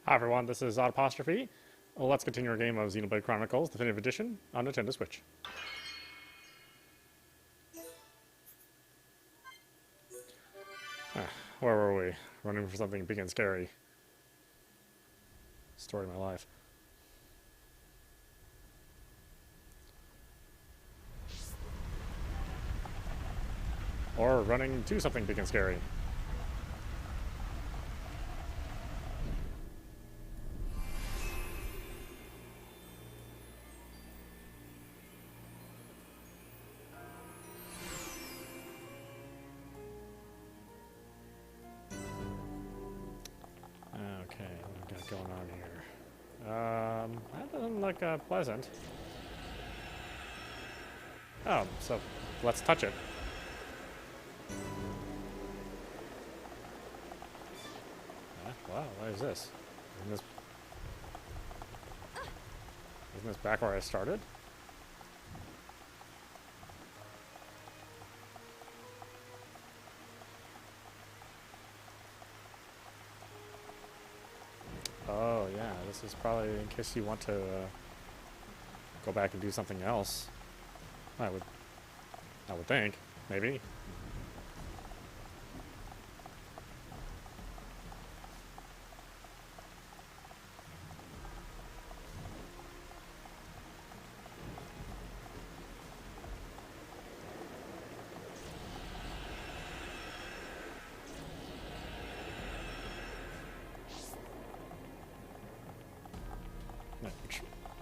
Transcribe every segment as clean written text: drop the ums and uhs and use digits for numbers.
Hi everyone, this is audap. Let's continue our game of Xenoblade Chronicles Definitive Edition on Nintendo Switch. Where were we? Running for something big and scary. Story of my life. Or running to something big and scary. Okay, what we got going on here? That doesn't look pleasant. Oh, so let's touch it. Wow, what is this? Isn't this back where I started? Oh yeah, this is probably in case you want to go back and do something else. I would think, maybe.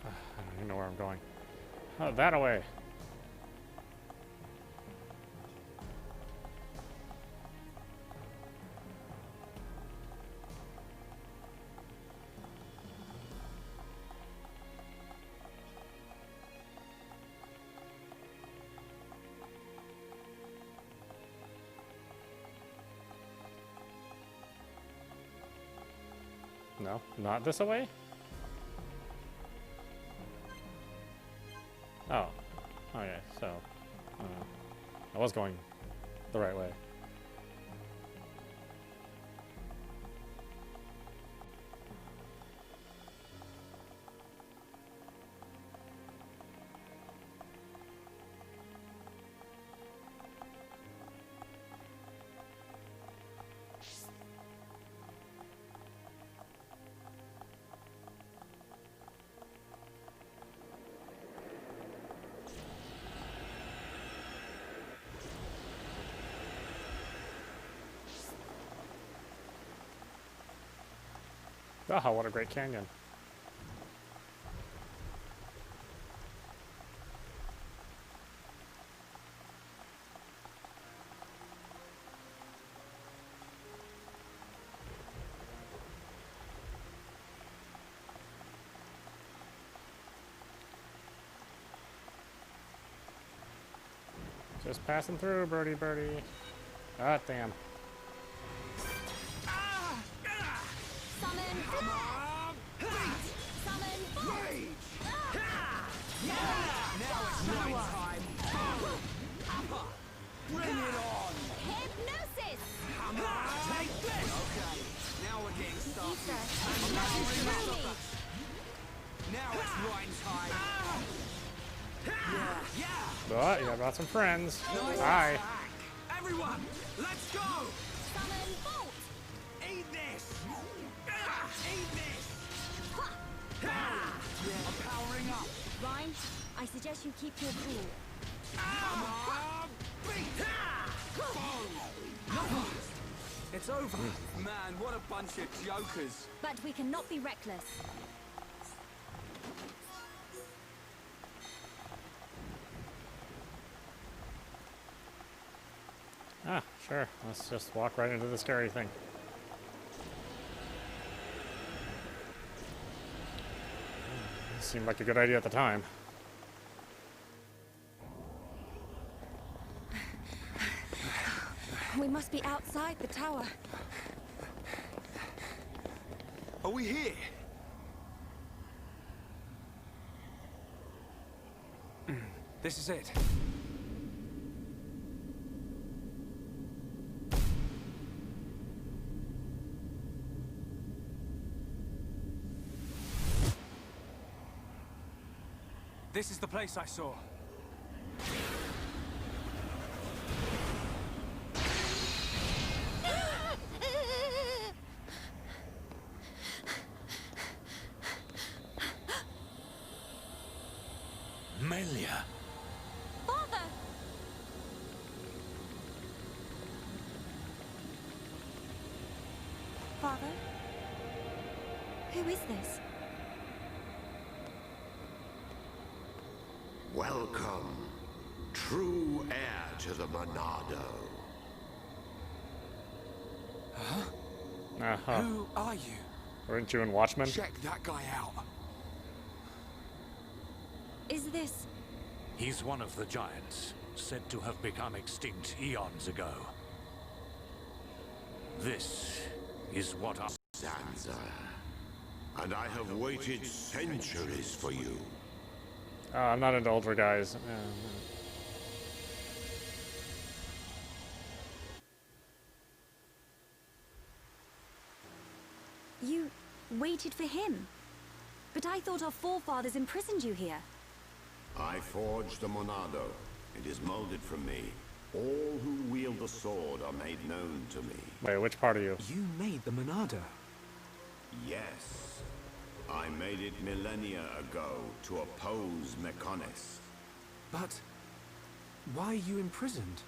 I don't even know where I'm going. Oh, that away. No, not this away? Oh. Okay, so I was going the right way. Oh, what a great canyon. Just passing through, birdie, birdie. Ah, damn. Bring it on! Hypnosis! Come on! Take this! Okay, now we're getting started. Now it's Ryan's time. Yeah! But you got some friends. Hi. Everyone, let's go! Summon Bolt! Eat this! Eat this! I'm powering up. Ryan, I suggest you keep your cool. Come on! It's over. Man, what a bunch of jokers. But we cannot be reckless. Ah, sure. Let's just walk right into the scary thing. Seemed like a good idea at the time. We must be outside the tower. Are we here? This is it. This is the place I saw. Melia. Father! Father? Who is this? Welcome, true heir to the Monado. Uh-huh. Who are you? Weren't you in Watchmen? Check that guy out. Is this... He's one of the giants, said to have become extinct eons ago. This is what I... Sansa. And I have waited centuries for you. I'm not into older guys. You waited for him? But I thought our forefathers imprisoned you here. I forged the Monado. It is molded from me. All who wield the sword are made known to me. Wait, which part are you? You made the Monado. Yes. I made it millennia ago to oppose menace. But why are you imprisoned?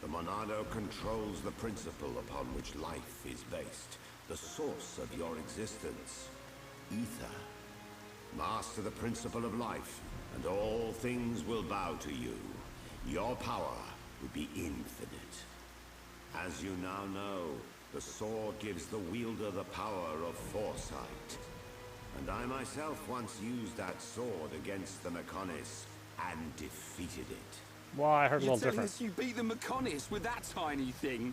The Monado controls the principle upon which life is based. The source of your existence. Ether. Master the principle of life, and all things will bow to you. Your power will be infinite. As you now know, the sword gives the wielder the power of foresight. And I myself once used that sword against the menace and defeated it. Well, I heard a You're little telling different. us you beat the menace with that tiny thing?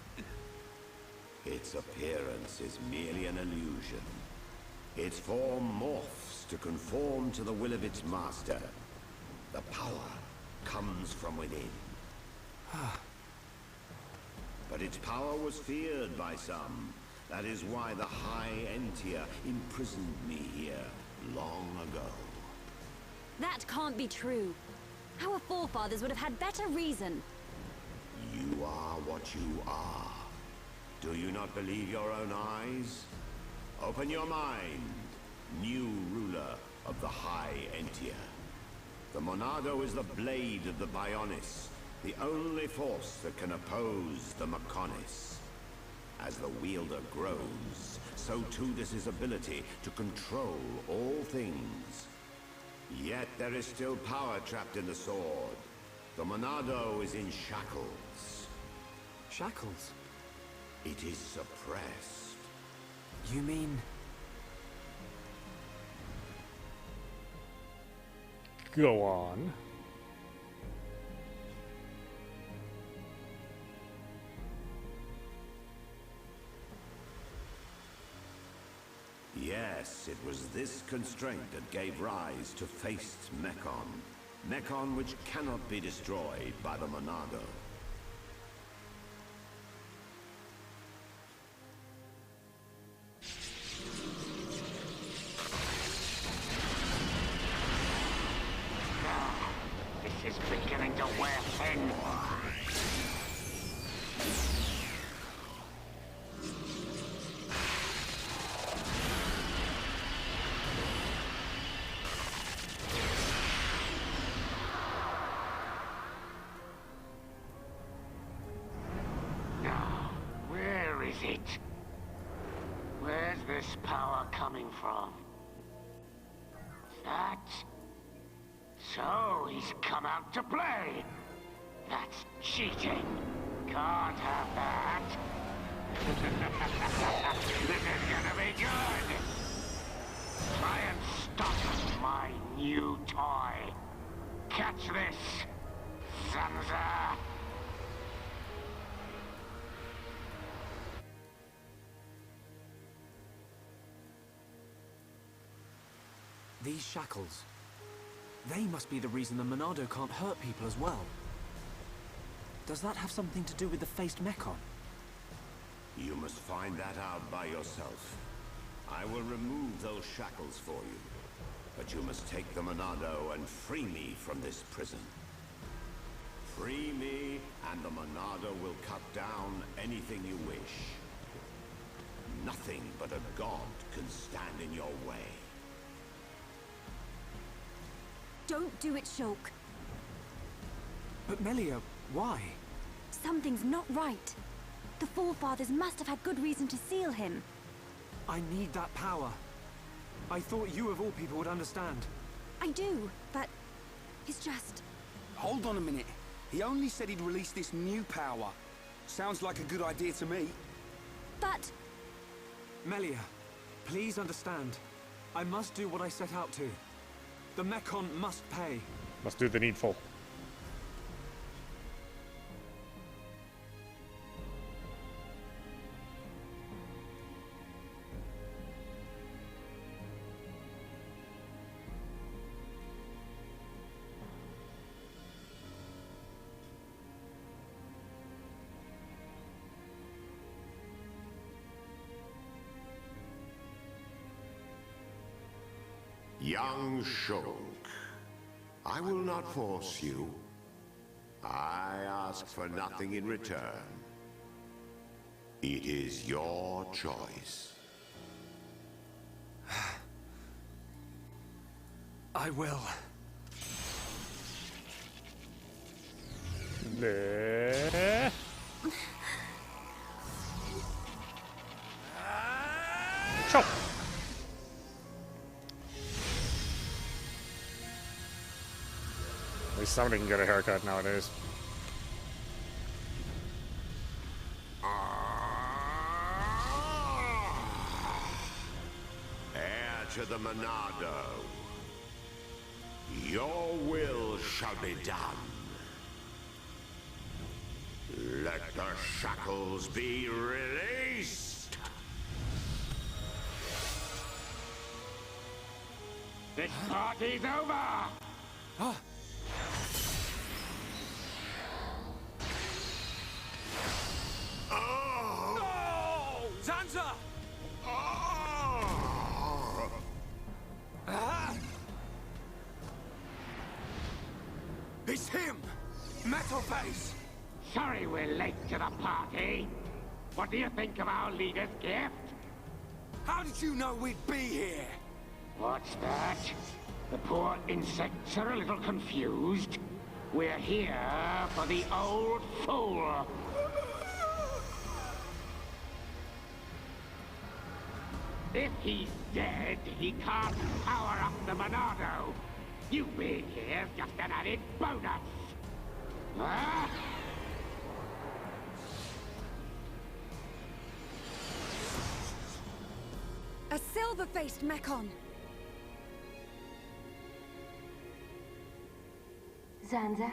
Its appearance is merely an illusion. Its form morphs to conform to the will of its master. The power comes from within. But its power was feared by some. That is why the High Entia imprisoned me here long ago. That can't be true. Our forefathers would have had better reason. You are what you are. Do you not believe your own eyes? Open your mind, new ruler of the High Entia. The Monado is the blade of the Bionis, the only force that can oppose the menace. As the wielder grows, so too does his ability to control all things. Yet there is still power trapped in the sword. The Monado is in shackles. Shackles? It is suppressed. You mean... Go on. Yes, it was this constraint that gave rise to faced Mekon. Mekon which cannot be destroyed by the Monado. This is beginning to wear thin. Now, where is it? Where's this power coming from? That? So he's come out to play. That's cheating. Can't have that. This is gonna be good. Try and stop my new toy. Catch this, Sansa. These shackles... they must be the reason the Monado can't hurt people as well. Does that have something to do with the faced Mekon? You must find that out by yourself. I will remove those shackles for you. But you must take the Monado and free me from this prison. Free me, and the Monado will cut down anything you wish. Nothing but a god can stand in your way. Don't do it, Shulk. But Melia, why? Something's not right. The forefathers must have had good reason to seal him. I need that power. I thought you of all people would understand. I do, but it's just... Hold on a minute. He only said he'd release this new power. Sounds like a good idea to me. But... Melia, please understand. I must do what I set out to. The Mekon must pay. Must do the needful. Young Shulk, I will not force you. I ask for nothing in return. It is your choice. I will. Bleh. Chop. At least somebody can get a haircut nowadays. Heir to the Monado. Your will shall be done. Let the shackles be released. This party's over! No! Zanza! It's him! Metal Face! Sorry we're late to the party. What do you think of our leader's gift? How did you know we'd be here? What's that? The poor insects are a little confused. We're here for the old fool. If he's dead, he can't power up the Monado. You being here's just an added bonus. Huh? A silver-faced Mekon! Zanza?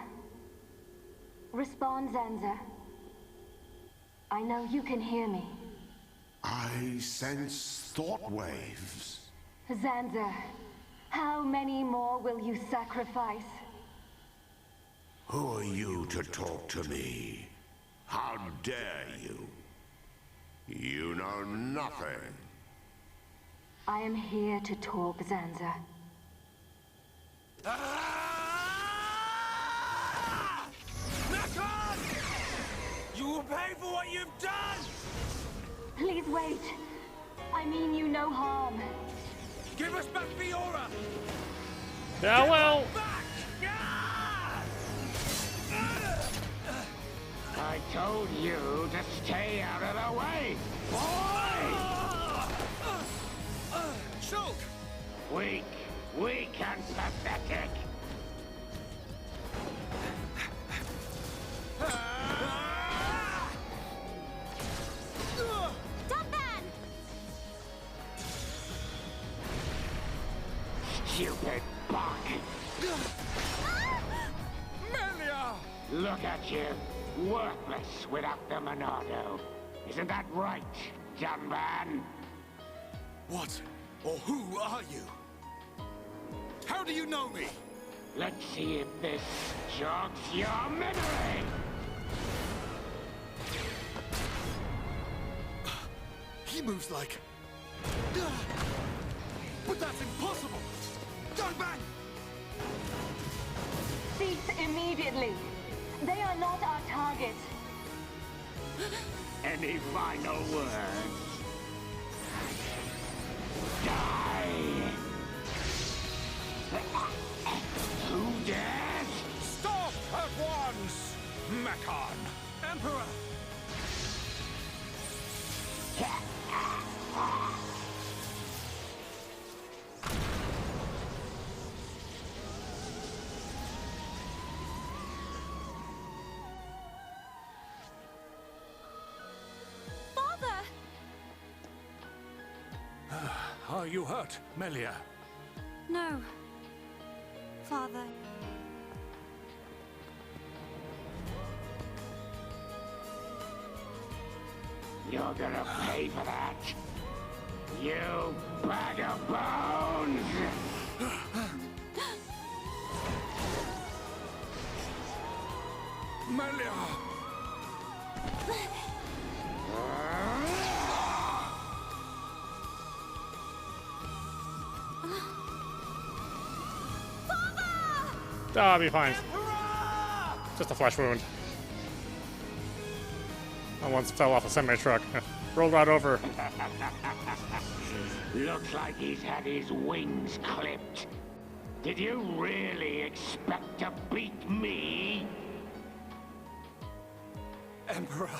Respond, Zanza. I know you can hear me. I sense thought waves. Zanza, how many more will you sacrifice? Who are you to talk to me? How dare you? You know nothing. I am here to talk, Zanza. Mekon! You will pay for what you've done! Please wait. I mean you no harm. Give us back Fiora! Yeah, well. Back! I told you to stay out of the way, boy! Shulk! Weak and pathetic. Dumbman! Stupid buck. Melia! Look at you, worthless without the Monado. Isn't that right, young man? What or who are you? How do you know me? Let's see if this jogs your memory. He moves like... But that's impossible! Don't bang! Cease immediately. They are not our target. Any final words? Die! Who dares? Stop at once, Mechon! Emperor! Father! Are you hurt, Melia? No. Father. You're gonna pay for that. You bag of bones! Melia! I'll be fine. Just a flesh wound. I once fell off a semi-truck. Rolled right over. Looks like he's had his wings clipped. Did you really expect to beat me? Emperor.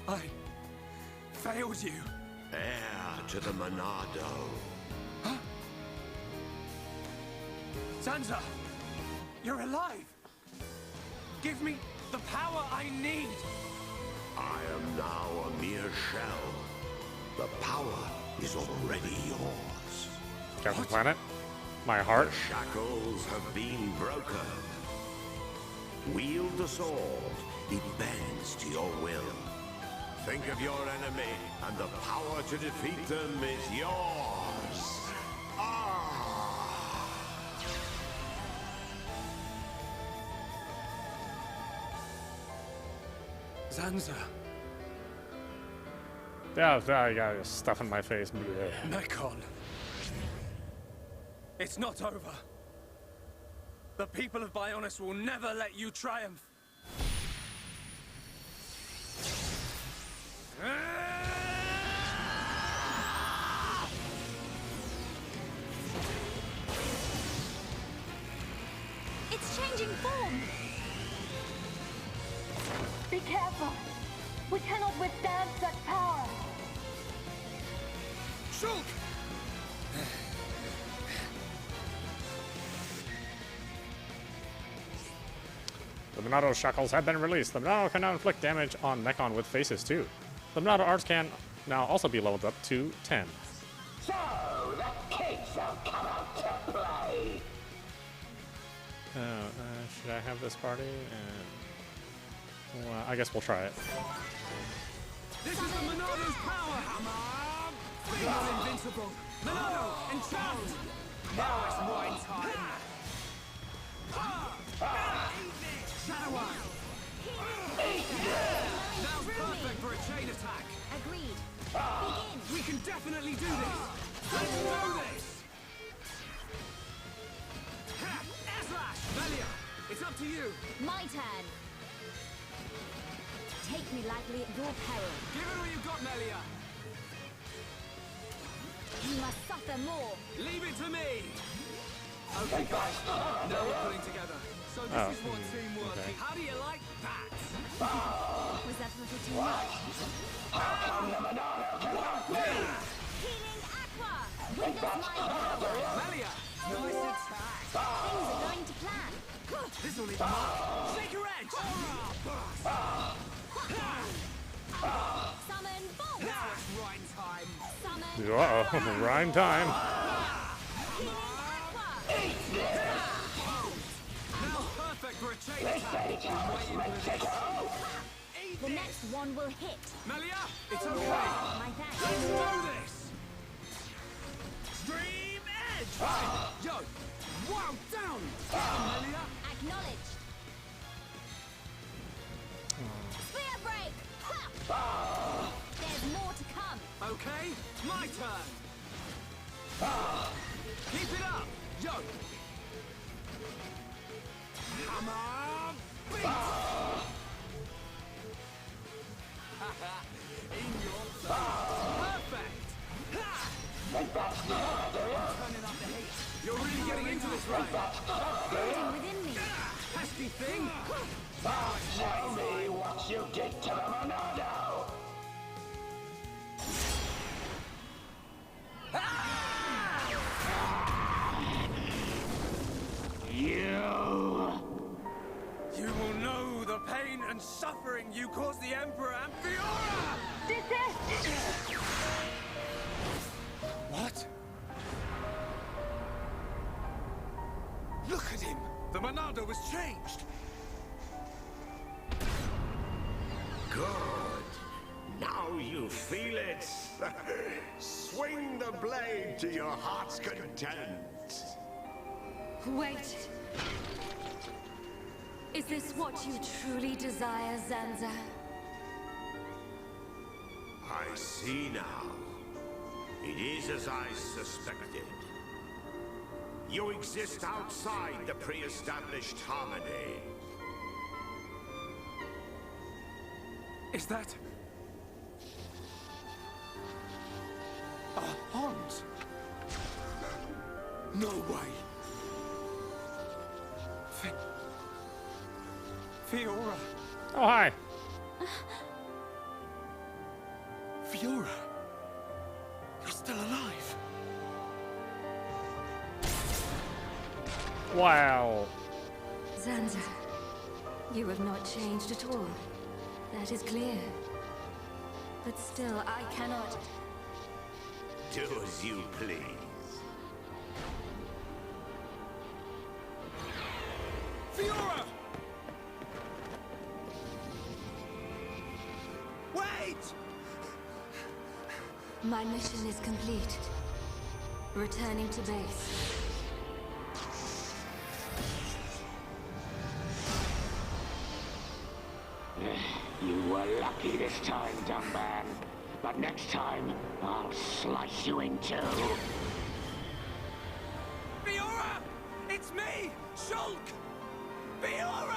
I failed you. Heir to the Monado. Sansa, you're alive. Give me the power I need. I am now a mere shell. The power is already yours. Captain Planet. My heart. The shackles have been broken. Wield the sword. It bends to your will. Think of your enemy, and the power to defeat them is yours. Sansa, Yeah, I got stuff in my face. Blech. Mechon. It's not over. The people of Bionis will never let you triumph. It's changing form! Be careful. We cannot withstand such power. Shulk! The Monado shackles have been released. The Monado can now inflict damage on Mechon with faces too. The Monado arts can now also be leveled up to 10. So, the kids have come out to play. Should I have this party? Well, I guess we'll try it. This is the Monado's power! Feel invincible! Monado, enchant! Now it's wine time! Shadow Eye! Now's perfect for a chain attack! Agreed. Begin! We can definitely do this! Let's do this! Air Slash! Melia, it's up to you! My turn! Take me lightly at your peril. Give it all you've got, Melia! You must suffer more. Leave it to me! Okay, guys. Now we're pulling together. So this is what teamwork is. How do you like that? Was that a little too much? Healing Aqua! Witness my power! Melia, nice attack! Things are going to plan. This will leave a mark. Shake your edge! Summon Bolt! Now it's Rhine time! Summon Uh-oh, rhyme time. Healing Aqua! Now perfect for a chain attack! I'm waiting for this. The next one will hit. Melia, it's okay! My thanks. Let's do this! Stream edge! Yo! Wow, down! Melia! Acknowledged. Spear break! Ha! There's more to come. Okay, my turn! Keep it up! Yo! Hammer! Beat! In your face! Perfect! Turning up the heat. You're really getting into this, right? Burning within me. Pesky thing! Tell me what you did to the Monado! You will know the pain and suffering you caused the Emperor and Fiora! Desist! What? Look at him! The Monado was changed! Good. Now you feel it. Swing the blade to your heart's content. Wait. Is this what you truly desire, Zanza? I see now. It is as I suspected. You exist outside the pre-established harmony. Is that... a haunt? No way! Fiora! Oh, hi. Fiora! You're still alive! Wow. Zanza, you have not changed at all. That is clear. But still, I cannot... Do as you please. Fiora! Wait! My mission is complete. Returning to base. You were lucky this time, dumb man. But next time, I'll slice you in two. Fiora! It's me! Shulk! Fiora!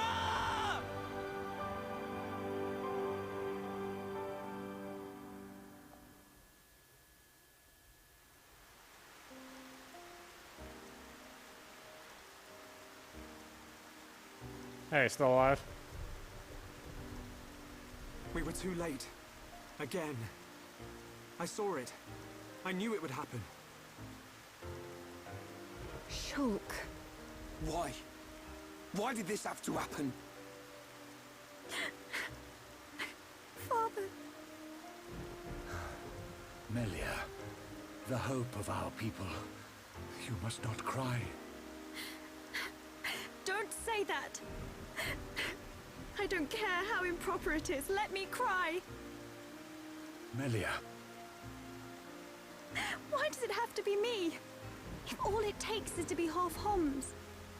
Hey, still alive? We were too late. Again. I saw it. I knew it would happen. Shulk. Why? Why did this have to happen? Father. Melia, the hope of our people. You must not cry. Don't say that. I don't care how improper it is. Let me cry. Melia, Why does it have to be me? If all it takes is to be half Homs.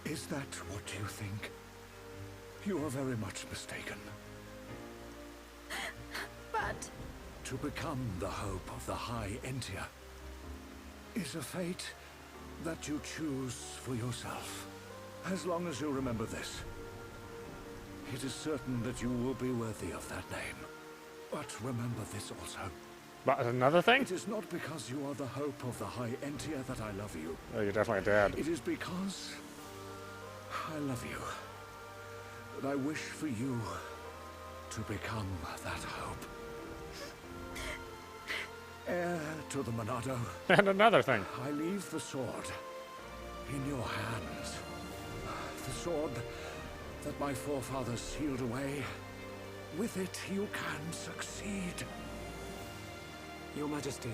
is that what you think? You are very much mistaken. But... To become the hope of the High Entia is a fate that you choose for yourself. As long as you remember this, it is certain that you will be worthy of that name. But remember this also. But another thing? It is not because you are the hope of the High Entia that I love you. Oh, you're definitely dead. It is because I love you. That I wish for you to become that hope. Heir to the Monado. And another thing. I leave the sword in your hands. The sword that my forefathers sealed away. With it, you can succeed. Your Majesty.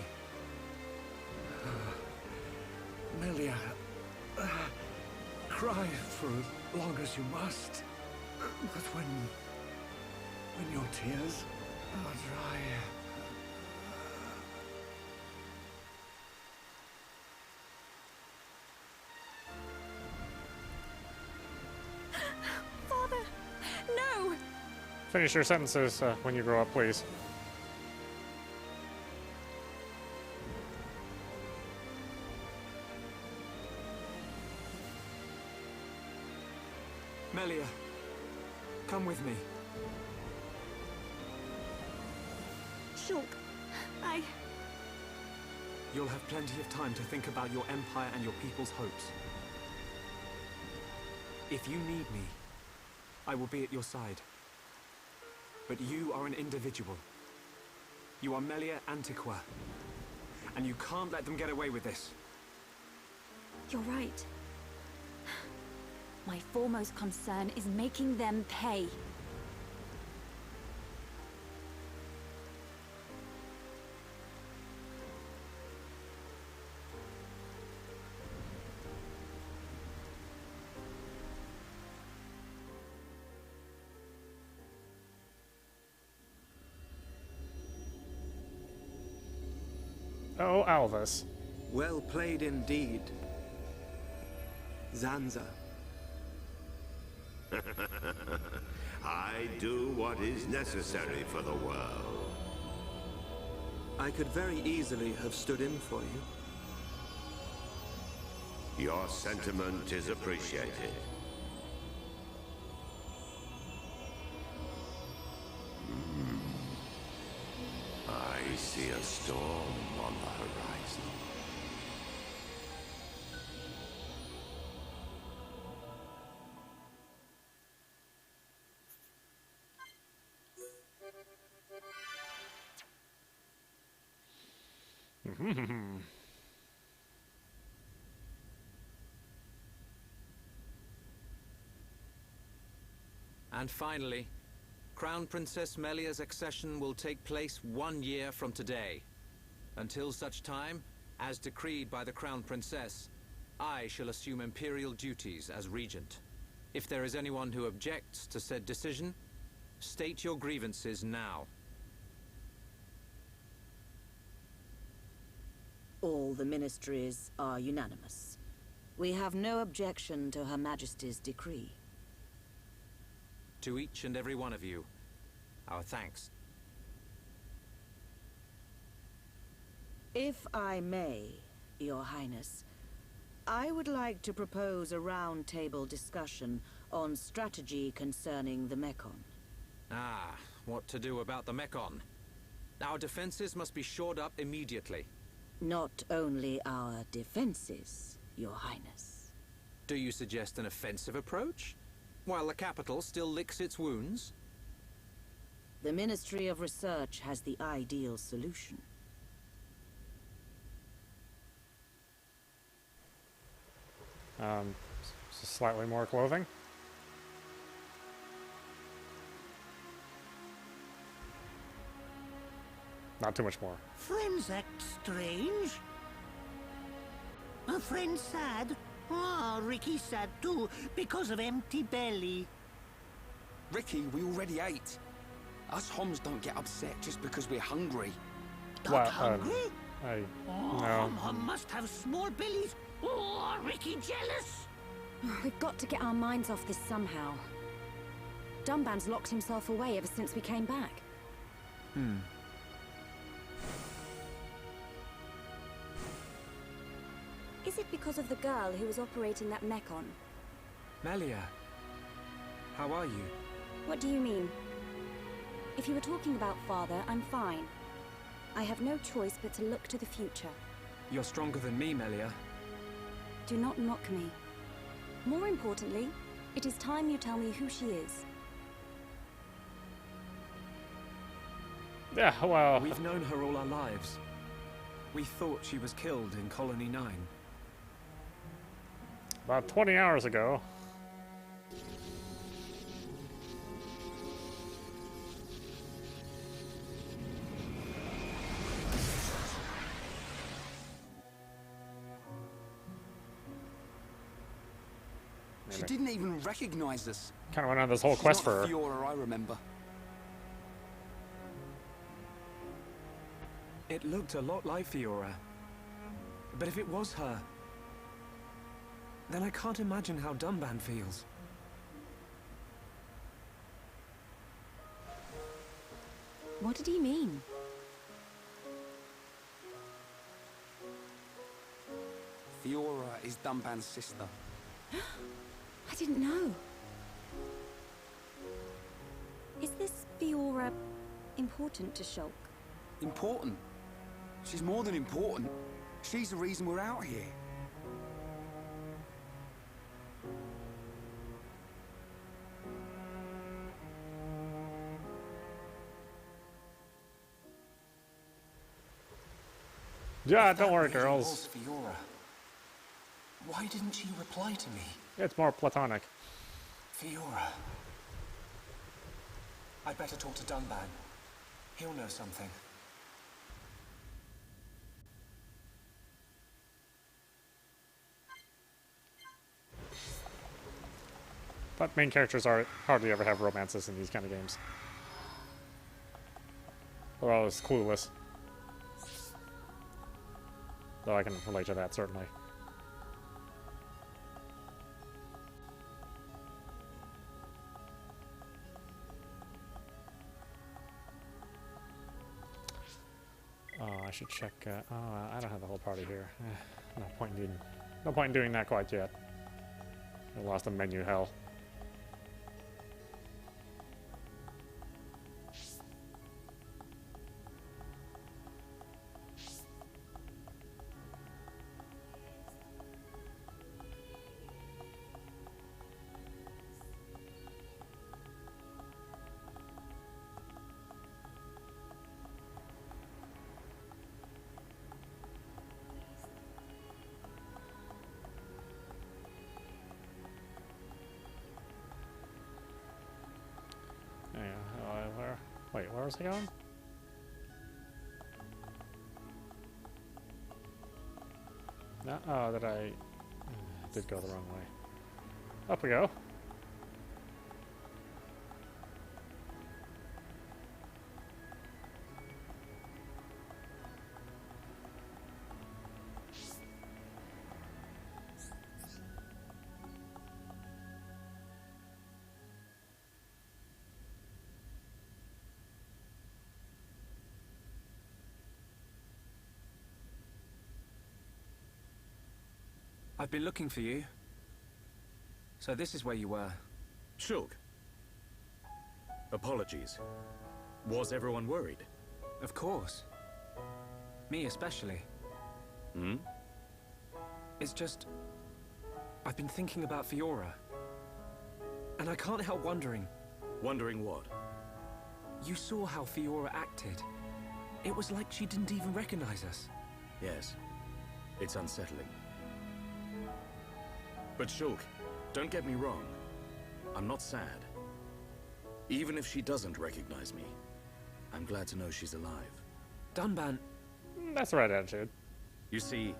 Melia, cry for as long as you must. But when your tears are dry... Father, no! Finish your sentences when you grow up, please. Melia, come with me. Shulk, You'll have plenty of time to think about your empire and your people's hopes. If you need me, I will be at your side. But you are an individual. You are Melia Antiqua. And you can't let them get away with this. You're right. My foremost concern is making them pay. Oh, Alvis. Well played indeed, Zanza. I do what is necessary for the world. I could very easily have stood in for you. Your sentiment is appreciated. I see a storm on the horizon. And finally, Crown Princess Melia's accession will take place 1 year from today. Until such time, as decreed by the Crown Princess, I shall assume imperial duties as regent. If there is anyone who objects to said decision, state your grievances now. All the ministries are unanimous. We have no objection to Her Majesty's decree. To each and every one of you, our thanks. If I may, Your Highness, I would like to propose a round-table discussion on strategy concerning the Mekon. Ah, what to do about the Mekon? Our defenses must be shored up immediately. Not only our defenses, Your Highness. Do you suggest an offensive approach? While the capital still licks its wounds? The Ministry of Research has the ideal solution. Slightly more clothing. Not too much more. Friends act strange. A friend sad? Ah, Ricky's sad too, because of empty belly. Ricky, we already ate. Us Homs don't get upset just because we're hungry. Not hungry? No. Hom must have small bellies. Oh, Ricky jealous? We've got to get our minds off this somehow. Dunban's locked himself away ever since we came back. Is it because of the girl who was operating that Mekon? Melia, how are you? What do you mean? If you were talking about father, I'm fine. I have no choice but to look to the future. You're stronger than me, Melia. Do not mock me. More importantly, it is time you tell me who she is. Yeah, well... We've known her all our lives. We thought she was killed in Colony 9. About 20 hours ago. She didn't even recognize us. Kind of went on this whole quest for her. She's not the Fiora I remember. It looked a lot like Fiora. But if it was her, then I can't imagine how Dunban feels. What did he mean? Fiora is Dunban's sister. I didn't know. Fiora important to Shulk? Important? She's more than important. She's the reason we're out here. Yeah, don't worry, girls. Fiora, why didn't she reply to me? It's more platonic. Fiora. I'd better talk to Dunban. He'll know something. But main characters hardly ever have romances in these kind of games. Well, it's clueless. Though I can relate to that, certainly. I should check. I don't have the whole party here. No point in doing that quite yet. I lost the menu hell. Wait, where was I going? No, oh, that I did go the wrong way. Up we go. I've been looking for you. So this is where you were. Shulk. Apologies. Was everyone worried? Of course. Me especially. Hmm? It's just... I've been thinking about Fiora. And I can't help wondering. Wondering what? You saw how Fiora acted. It was like she didn't even recognize us. Yes. It's unsettling. But Shulk, don't get me wrong. I'm not sad. Even if she doesn't recognize me, I'm glad to know she's alive. Dunban... That's the right attitude. You see,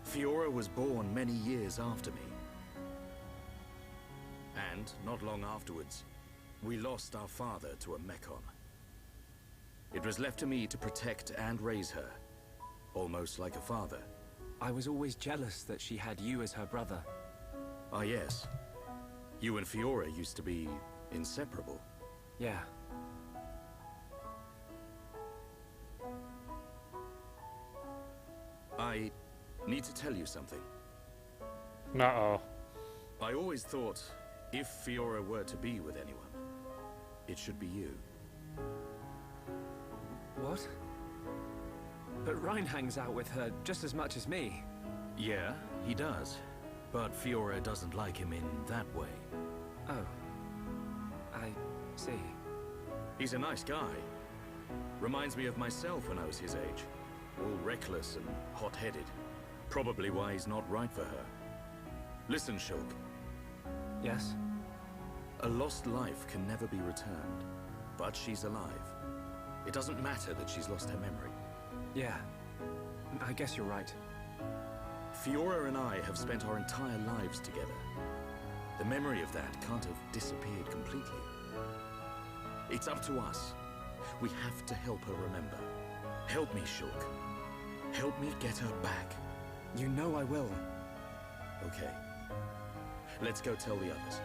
Fiora was born many years after me. And, not long afterwards, we lost our father to a Mechon. It was left to me to protect and raise her, almost like a father. I was always jealous that she had you as her brother. Ah, yes. You and Fiora used to be inseparable. Yeah. I need to tell you something. Uh-oh. I always thought, if Fiora were to be with anyone, it should be you. What? But Ryan hangs out with her just as much as me. Yeah, he does. But Fiora doesn't like him in that way. Oh. I see. He's a nice guy. Reminds me of myself when I was his age. All reckless and hot-headed. Probably why he's not right for her. Listen, Shulk. Yes? A lost life can never be returned. But she's alive. It doesn't matter that she's lost her memory. Yeah. I guess you're right. Fiora and I have spent our entire lives together. The memory of that can't have disappeared completely. It's up to us. We have to help her remember. Help me, Shulk. Help me get her back. You know I will. Okay. Let's go tell the others.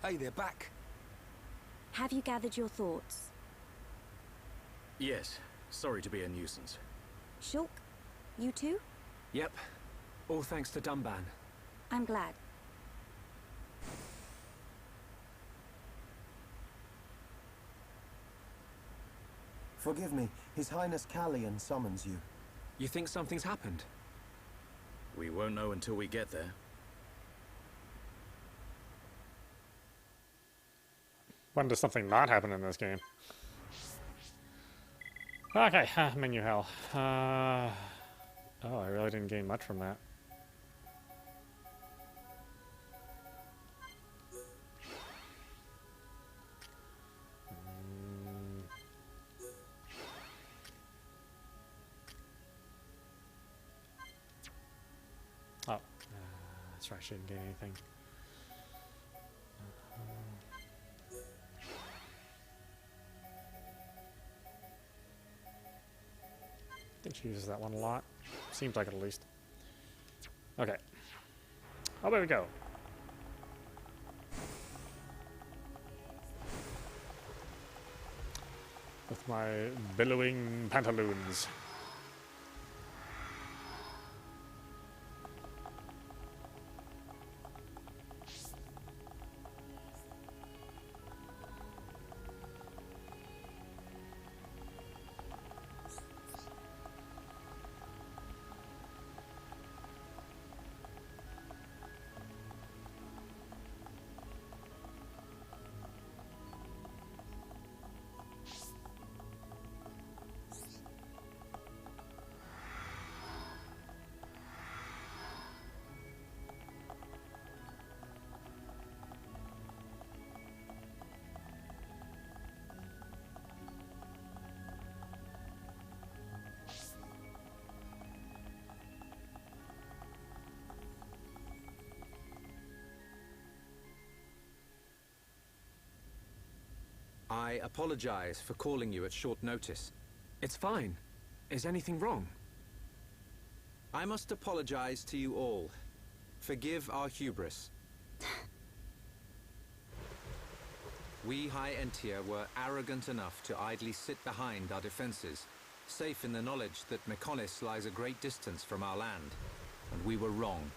Hey, they're back. Have you gathered your thoughts? Yes, Sorry to be a nuisance. Shulk, you too? Yep. All thanks to Dunban. I'm glad. Forgive me. His Highness Callian summons you. You think something's happened? We won't know until we get there. When does something not happen in this game? Okay, menu hell. Oh, I really didn't gain much from that. Oh, that's right, I shouldn't gain anything. I think she uses that one a lot. Seems like it at least. Okay. Oh, there we go. With my billowing pantaloons. I apologize for calling you at short notice. It's fine. Is anything wrong? I must apologize to you all. Forgive our hubris. We High Entia were arrogant enough to idly sit behind our defenses, safe in the knowledge that Menace lies a great distance from our land, and we were wrong.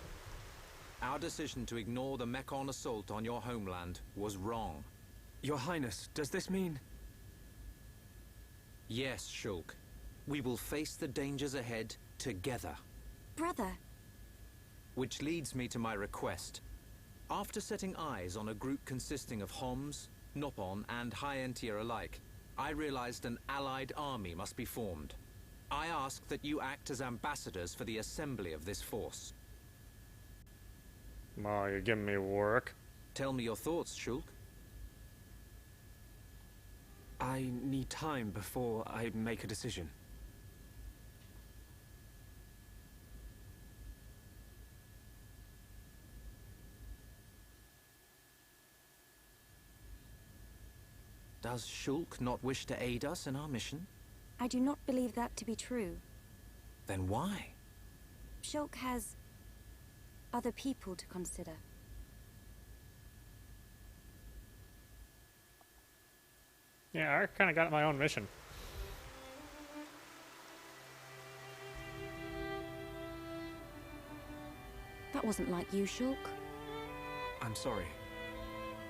Our decision to ignore the Mekon assault on your homeland was wrong. Your Highness, does this mean... Yes, Shulk. We will face the dangers ahead together. Brother. Which leads me to my request. After setting eyes on a group consisting of Homs, Nopon, and High Entia alike, I realized an allied army must be formed. I ask that you act as ambassadors for the assembly of this force. Oh, you're giving me work. Tell me your thoughts, Shulk. I need time before I make a decision. Does Shulk not wish to aid us in our mission? I do not believe that to be true. Then why? Shulk has other people to consider. Yeah, I kind of got my own mission. That wasn't like you, Shulk. I'm sorry.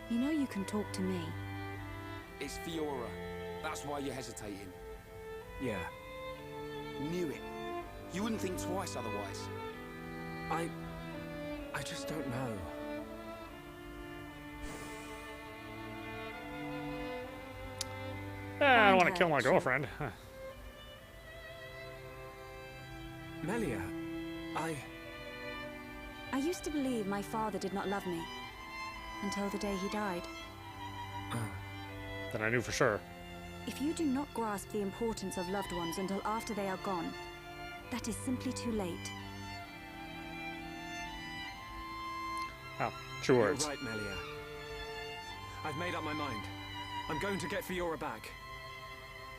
You know you can talk to me. It's Fiora. That's why you're hesitating. Yeah. Knew it. You wouldn't think twice otherwise. I just don't know. I don't want to kill my girlfriend. Melia, I used to believe my father did not love me. Until the day he died. Then I knew for sure. If you do not grasp the importance of loved ones until after they are gone, that is simply too late. Oh, true words. You're right, Melia. I've made up my mind. I'm going to get Fiora back.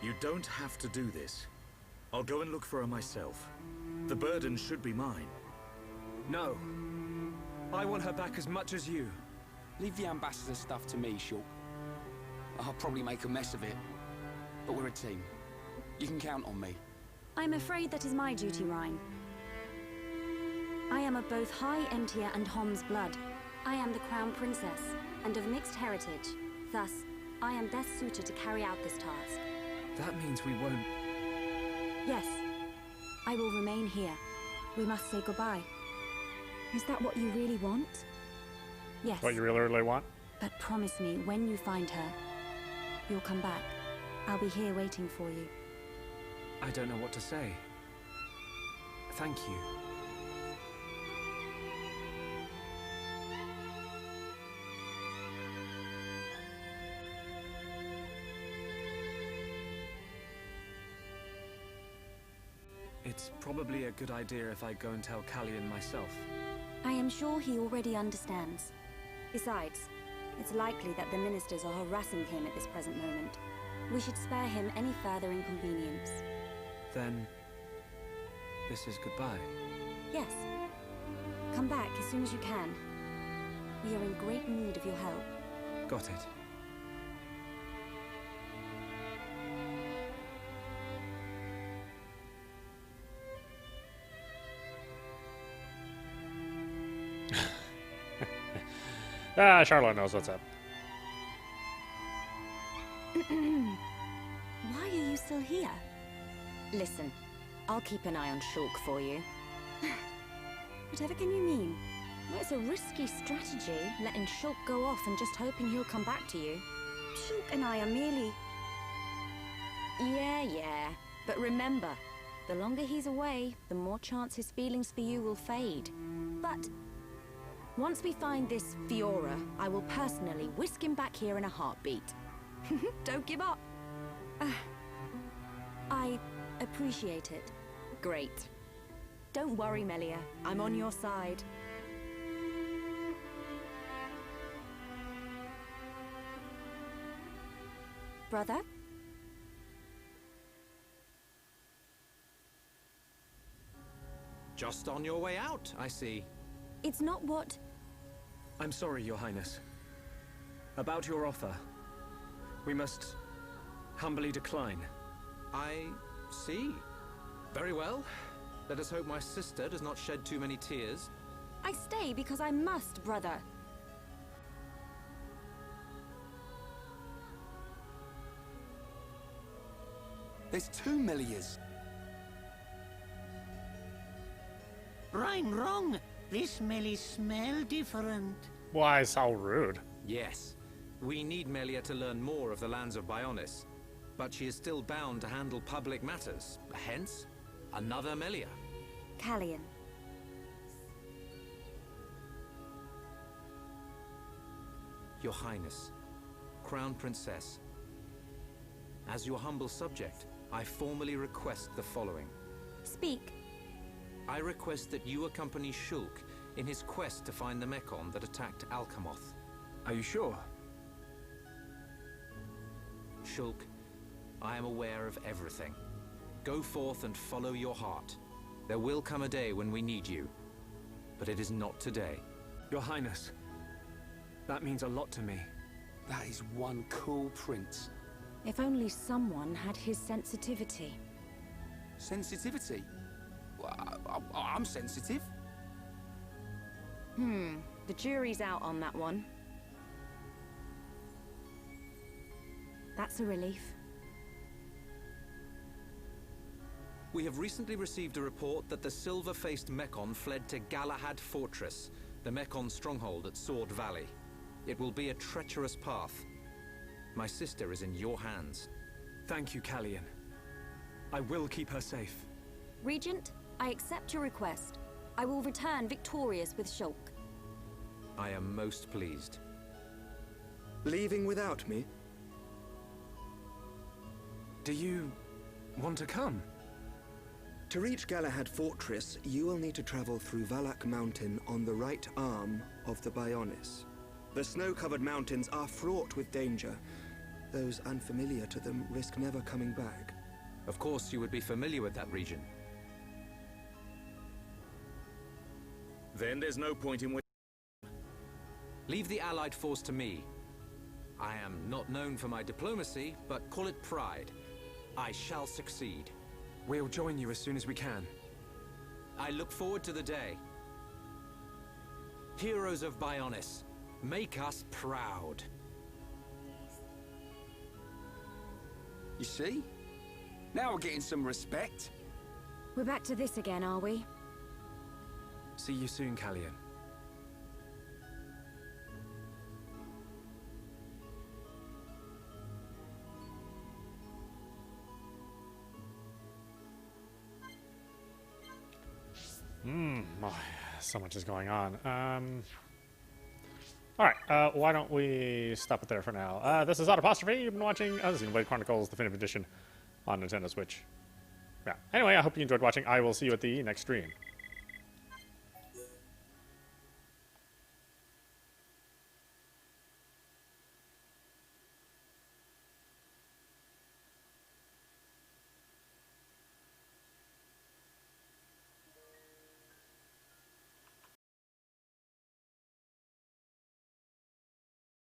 You don't have to do this. I'll go and look for her myself. The burden should be mine. No. I want her back as much as you. Leave the ambassador stuff to me, Shulk. I'll probably make a mess of it, but we're a team. You can count on me. I'm afraid that is my duty, Rhine. I am of both High Entia and Hom's blood. I am the Crown Princess, and of mixed heritage. Thus, I am best suited to carry out this task. That means we won't... Yes. I will remain here. We must say goodbye. Is that what you really want? Yes. What you really, really want? But promise me, when you find her, you'll come back. I'll be here waiting for you. I don't know what to say. Thank you. It's probably a good idea if I go and tell Callian myself. I am sure he already understands. Besides, it's likely that the ministers are harassing him at this present moment. We should spare him any further inconvenience. Then... this is goodbye. Yes. Come back as soon as you can. We are in great need of your help. Got it. Charlotte knows what's up. Why are you still here? Listen, I'll keep an eye on Shulk for you. Whatever can you mean? Well, it's a risky strategy, letting Shulk go off and just hoping he'll come back to you. Shulk and I are merely... Yeah. But remember, the longer he's away, the more chance his feelings for you will fade. But... once we find this Fiora, I will personally whisk him back here in a heartbeat. Don't give up. I appreciate it. Great. Don't worry, Melia. I'm on your side. Brother? Just on your way out, I see. It's not what... I'm sorry, Your Highness. About your offer. We must humbly decline. I see. Very well. Let us hope my sister does not shed too many tears. I stay because I must, brother. There's 2 Melias. Rhyme wrong. This Melie smell different. Why so rude? Yes. We need Melia to learn more of the lands of Bionis. But she is still bound to handle public matters. Hence, another Melia. Callian. Your Highness, Crown Princess. As your humble subject, I formally request the following. Speak. I request that you accompany Shulk in his quest to find the Mechon that attacked Alcamoth. Are you sure? Shulk, I am aware of everything. Go forth and follow your heart. There will come a day when we need you, but it is not today. Your Highness, that means a lot to me. That is one cool prince. If only someone had his sensitivity. Sensitivity? Well, I'm sensitive. The jury's out on that one. That's a relief. We have recently received a report that the silver-faced Mechon fled to Galahad Fortress, the Mechon stronghold at Sword Valley. It will be a treacherous path. My sister is in your hands. Thank you, Callian. I will keep her safe. Regent, I accept your request. I will return victorious with Shulk. I am most pleased. Leaving without me? Do you want to come? To reach Galahad Fortress, you will need to travel through Valak Mountain on the right arm of the Bionis. The snow-covered mountains are fraught with danger. Those unfamiliar to them risk never coming back. Of course you would be familiar with that region. Then there's no point in waiting. Leave the Allied force to me. I am not known for my diplomacy, but call it pride. I shall succeed. We'll join you as soon as we can. I look forward to the day. Heroes of Bionis, make us proud. You see? Now we're getting some respect. We're back to this again, are we? See you soon, Callian. Oh, so much is going on. Alright, why don't we stop it there for now. This is audap. You've been watching Xenoblade Chronicles Definitive Edition on Nintendo Switch. Yeah. Anyway, I hope you enjoyed watching. I will see you at the next stream.